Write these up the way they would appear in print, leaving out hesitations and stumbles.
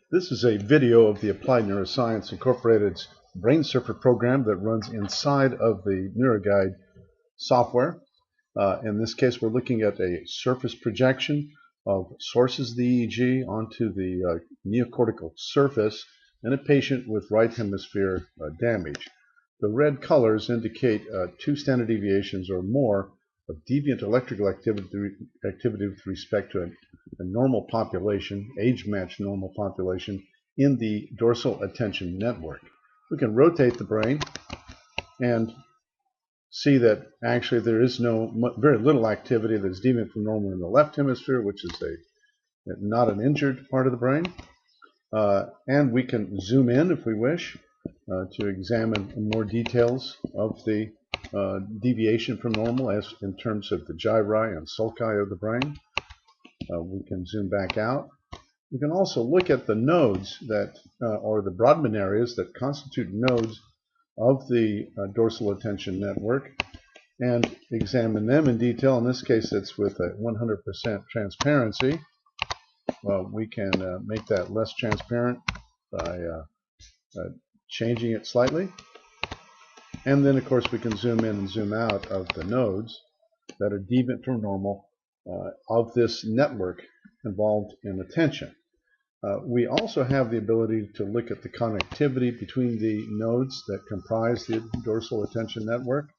This is a video of the Applied Neuroscience Incorporated's Brain Surfer program that runs inside of the NeuroGuide software. In this case, we're looking at a surface projection of sources of the EEG onto the neocortical surface in a patient with right hemisphere damage. The red colors indicate 2 standard deviations or more of deviant electrical activity with respect to a normal population, age-matched normal population in the dorsal attention network. We can rotate the brain and see that actually there is very little activity that's deviant from normal in the left hemisphere, which is not an injured part of the brain. And we can zoom in if we wish to examine more details of the deviation from normal as in terms of the gyri and sulci of the brain. We can zoom back out. We can also look at the nodes or the Brodmann areas that constitute nodes of the dorsal attention network and examine them in detail. In this case, it's with a 100% transparency. We can make that less transparent by changing it slightly. And then, of course, we can zoom in and zoom out of the nodes that are deviant from normal of this network involved in attention. We also have the ability to look at the connectivity between the nodes that comprise the dorsal attention network.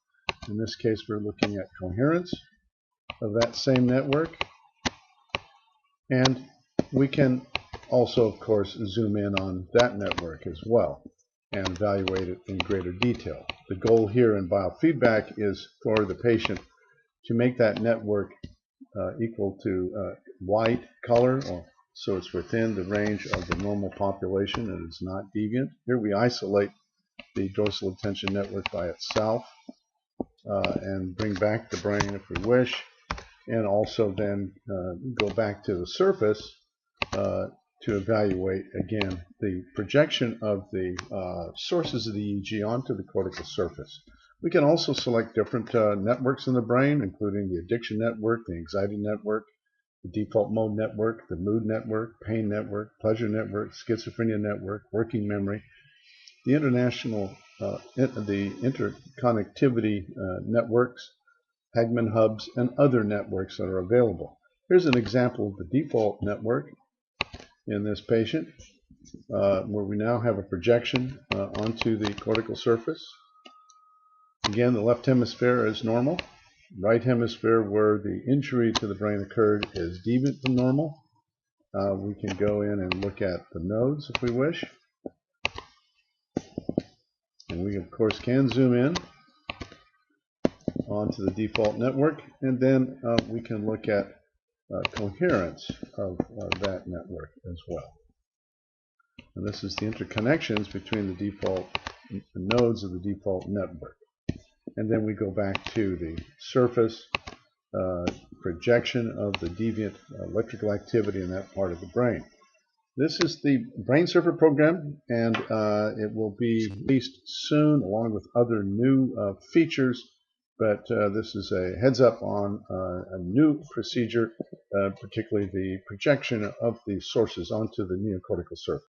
In this case, we're looking at coherence of that same network. And we can also, of course, zoom in on that network as well and evaluate it in greater detail. The goal here in biofeedback is for the patient to make that network equal to white color, so it's within the range of the normal population and it's not deviant. Here we isolate the dorsal attention network by itself and bring back the brain if we wish, and also then go back to the surface to evaluate again the projection of the sources of the EEG onto the cortical surface. We can also select different networks in the brain, including the addiction network, the anxiety network, the default mode network, the mood network, pain network, pleasure network, schizophrenia network, working memory, the interconnectivity networks, Hagman hubs, and other networks that are available. Here's an example of the default network in this patient, where we now have a projection onto the cortical surface. Again, the left hemisphere is normal. Right hemisphere, where the injury to the brain occurred, is deviant from normal. We can go in and look at the nodes if we wish. And we, of course, can zoom in onto the default network, and then we can look at coherence of that network as well. And this is the interconnections between the default nodes of the default network. And then we go back to the surface projection of the deviant electrical activity in that part of the brain. This is the Brain Surfer program, and it will be released soon along with other new features. But this is a heads up on a new procedure, particularly the projection of the sources onto the neocortical surface.